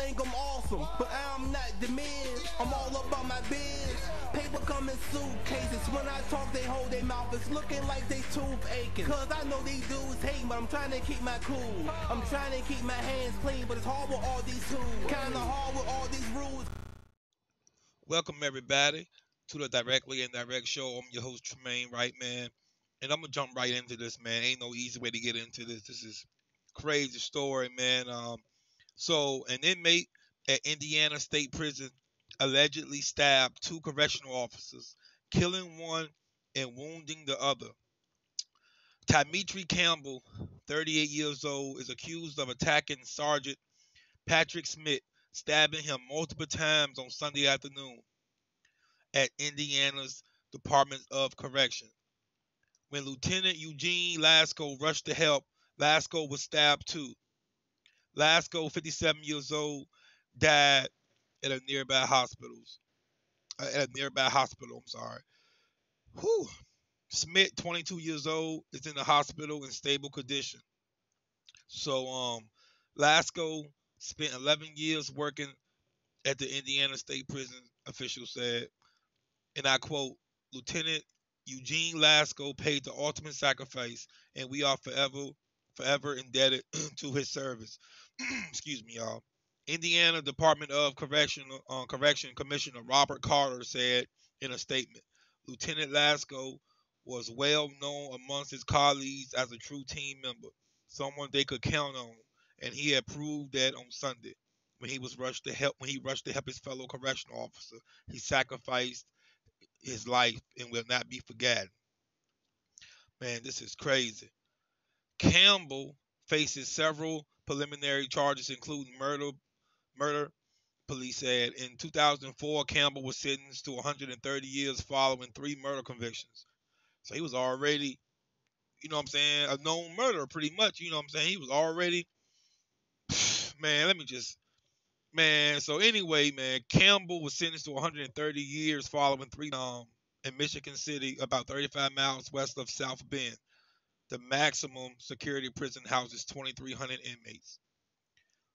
think I'm awesome, but I'm not the man. I'm all about my biz. Paper come in suitcases. When I talk, they hold their mouth. It's looking like they tooth aching. Cause I know these dudes hate, but I'm trying to keep my cool. I'm trying to keep my hands clean, but it's hard with all these tools. Kinda hard with all these rules. Welcome everybody to the Directly Indirect Show. I'm your host Tremaine Wright, man, and I'm gonna jump right into this, man. Ain't no easy way to get into this. This is crazy story, man. So an inmate at Indiana State Prison allegedly stabbed two correctional officers, killing one and wounding the other. Tymetri Campbell, 38 years old, is accused of attacking Sergeant Patrick Smith, stabbing him multiple times on Sunday afternoon at Indiana's Department of Correction. When Lieutenant Eugene Lasco rushed to help, Lasco was stabbed too. Lasco, 57 years old, died at a nearby hospital. I'm sorry. Whew. Smith, 22 years old, is in the hospital in stable condition. So, Lasco spent 11 years working at the Indiana State Prison, officials said. And I quote, Lieutenant Eugene Lasco paid the ultimate sacrifice, and we are forever indebted to his service. Excuse me, y'all. Indiana Department of Correction Commissioner Robert Carter said in a statement, Lieutenant Lasco was well known amongst his colleagues as a true team member, someone they could count on, and he had proved that on Sunday when he rushed to help his fellow correctional officer. He sacrificed his life and will not be forgotten. Man, this is crazy. Campbell faces several preliminary charges, including murder. Police said in 2004, Campbell was sentenced to 130 years following three murder convictions. So he was already, you know what I'm saying, a known murderer, pretty much. You know what I'm saying? He was already, man. So anyway, man, Campbell was sentenced to 130 years following three in Michigan City, about 35 miles west of South Bend. The maximum security prison houses 2,300 inmates.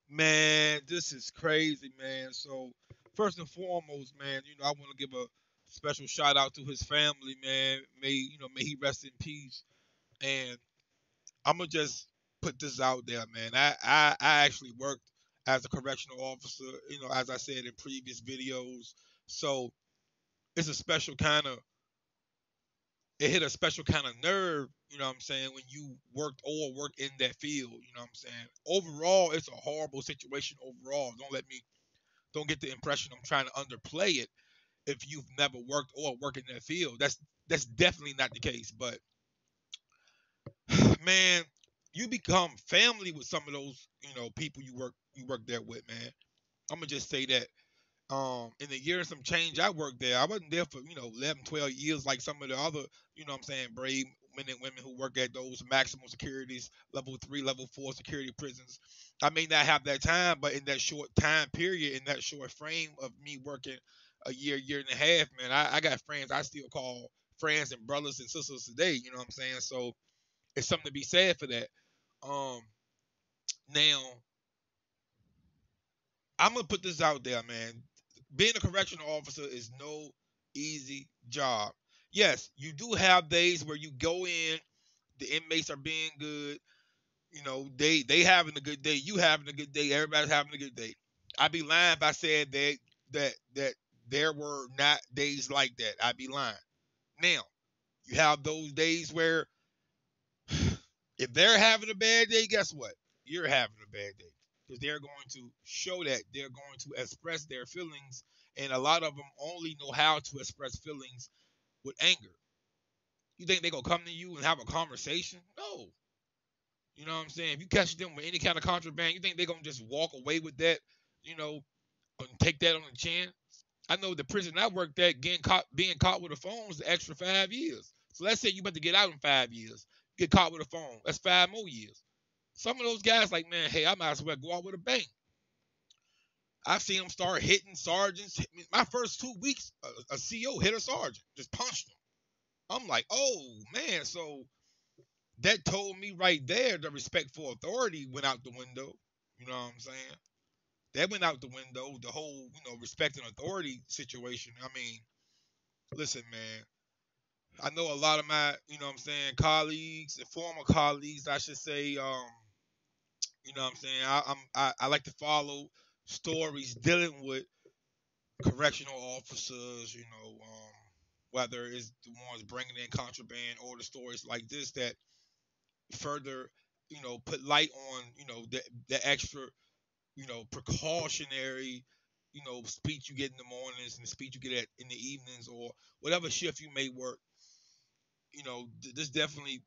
Man, this is crazy, man. So first and foremost, man, I want to give a special shout out to his family, man. May he rest in peace. And I'm gonna just put this out there, man. I actually worked as a correctional officer, as I said in previous videos. So it's a special kind of it hit a special kind of nerve, you know what I'm saying, when you work in that field, you know what I'm saying. Overall, it's a horrible situation overall. Don't get the impression I'm trying to underplay it if you've never worked or work in that field. That's definitely not the case. But man, you become family with some of those, people you work there with, man. I'm gonna just say that. In the year and some change I worked there, I wasn't there for 11, 12 years like some of the other, what I'm saying, brave men and women who work at those maximum securities, level 3, level 4 security prisons. I may not have that time, but in that short time period, in that short frame of me working a year and a half, man, I got friends I still call friends and brothers and sisters today. You know what I'm saying? So it's something to be said for that. Um, Now I'm gonna put this out there, man. Being a correctional officer is no easy job. Yes, you do have days where you go in, the inmates are being good, they having a good day, you having a good day, everybody's having a good day. I'd be lying if I said that there were not days like that. I'd be lying. Now, you have those days where if they're having a bad day, guess what? You're having a bad day. Because they're going to show that. They're going to express their feelings. And a lot of them only know how to express feelings with anger. You think they're going to come to you and have a conversation? No. You know what I'm saying? If you catch them with any kind of contraband, you think they're going to just walk away with that, and take that on the chin? I know the prison I worked at, being caught with a phone was an extra 5 years. So let's say you about to get out in 5 years. Get caught with a phone. That's 5 more years. Some of those guys like, man, hey, I might as well go out with a bang. I've seen them start hitting sergeants. My first 2 weeks, a CO hit a sergeant, just punched him. I'm like, oh, man. So that told me right there the respect for authority went out the window. You know what I'm saying? That went out the window. The whole, respect and authority situation. I mean, listen, man. I know a lot of my, what I'm saying, colleagues and former colleagues, I should say, what I'm saying, I like to follow stories dealing with correctional officers, whether it's the ones bringing in contraband or the stories like this that further, put light on, the extra, precautionary, speech you get in the mornings and the speech you get in the evenings or whatever shift you may work. This definitely,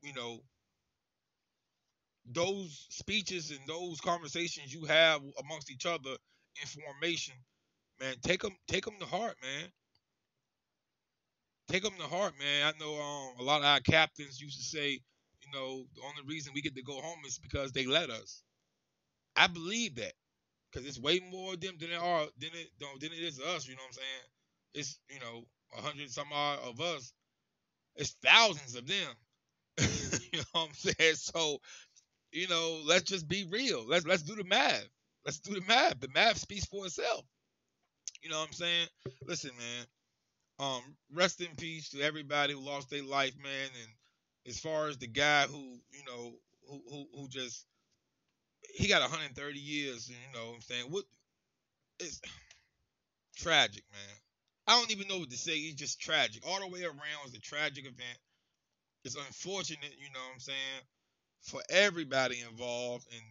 those speeches and those conversations you have amongst each other in formation, man, take them to heart, man. Take them to heart, man. I know a lot of our captains used to say, the only reason we get to go home is because they let us. I believe that because it's way more of them than it is us. You know what I'm saying? It's 100 some odd of us. It's thousands of them. You know what I'm saying? So let's just be real. Let's do the math. Let's do the math. The math speaks for itself. You know what I'm saying? Listen, man. Rest in peace to everybody who lost their life, man. And as far as the guy who, who just he got 130 years, and what I'm saying, what it's tragic, man. I don't even know what to say. It's just tragic. All the way around, it's a tragic event. It's unfortunate, what I'm saying, for everybody involved, and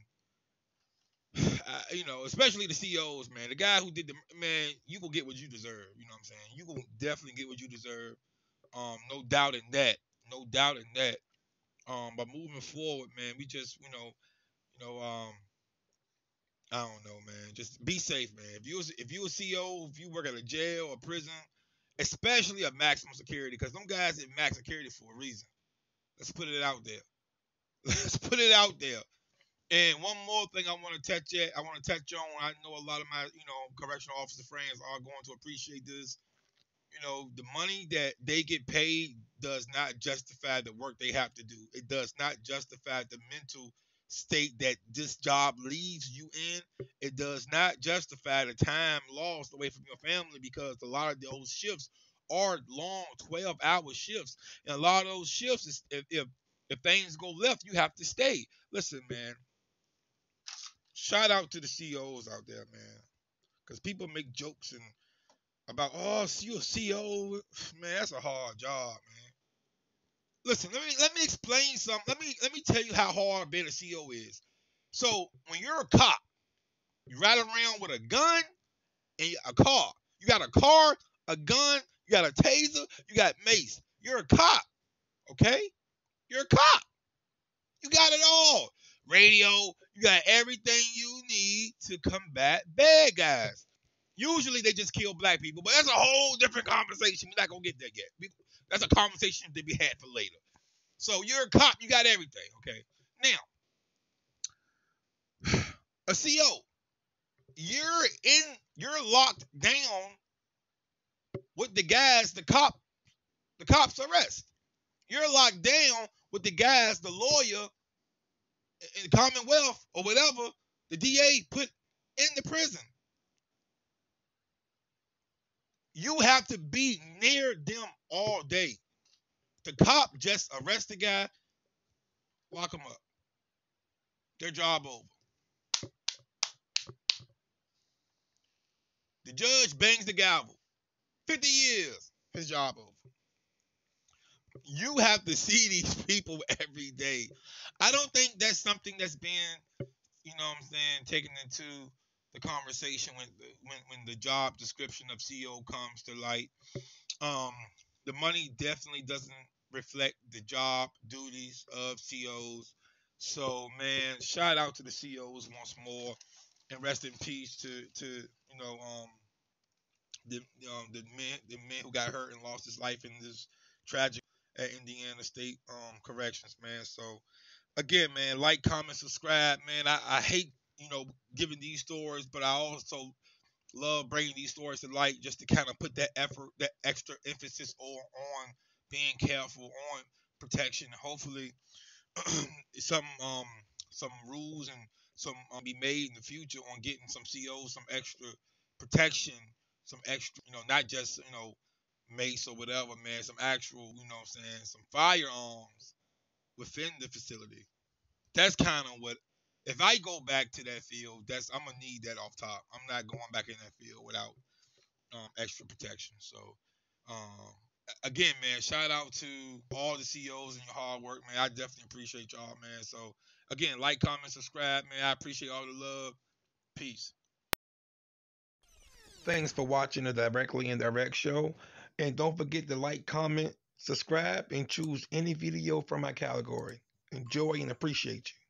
especially the CEOs, man. The guy who did the man, you will get what you deserve. You know what I'm saying? You will definitely get what you deserve. No doubt in that. No doubt in that. But moving forward, man, we just, I don't know, man. Just be safe, man. If you a CEO, if you work at a jail or prison, especially a maximum security, because them guys in max security for a reason. Let's put it out there. Let's put it out there. And one more thing I want to touch at, I want to touch on. I know a lot of my, correctional officer friends are going to appreciate this. The money that they get paid does not justify the work they have to do. It does not justify the mental state that this job leaves you in. It does not justify the time lost away from your family because a lot of those shifts are long 12-hour shifts. And a lot of those shifts is if things go left, you have to stay. Listen, man, shout out to the CEOs out there, man. Because people make jokes and about you a CEO, man, that's a hard job, man. Listen, let me explain something. Let me tell you how hard being a CEO is. So when you're a cop, you ride around with a gun and a car. You got a car, a gun, you got a taser, you got mace. You're a cop, okay? You're a cop. You got it all. Radio, you got everything you need to combat bad guys. Usually they just kill black people, but that's a whole different conversation. We're not gonna get there yet. That's a conversation to be had for later. So you're a cop, you got everything, okay? Now, a CO, you're locked down with the guys, the cops arrest. You're locked down with the guys, the lawyer in the Commonwealth or whatever, the DA put in the prison. You have to be near them all day. The cop just arrest the guy, lock him up. Their job over. The judge bangs the gavel. 50 years. His job over. You have to see these people every day. I don't think that's something that's being, what I'm saying, taken into the conversation when the job description of CEO comes to light. Um, the money definitely doesn't reflect the job duties of CEOs. So man, shout out to the CEOs once more, and rest in peace to the men who got hurt and lost his life in this tragic at Indiana State Corrections, man. So again, man, like, comment, subscribe, man. I hate giving these stories, but I also love bringing these stories to light just to kind of put that effort, that extra emphasis on being careful, on protection. Hopefully, some rules and some be made in the future on getting some COs some extra protection, some extra, not just mace or whatever, man. Some actual, what I'm saying, some firearms within the facility. That's kind of what. If I go back to that field, I'm gonna need that off top. I'm not going back in that field without extra protection. So, um, again, man, shout out to all the CEOs and your hard work, man. I definitely appreciate y'all, man. So, again, like, comment, subscribe, man. I appreciate all the love. Peace. Thanks for watching the Directly Indirect show. And don't forget to like, comment, subscribe, and choose any video from my category. Enjoy and appreciate you.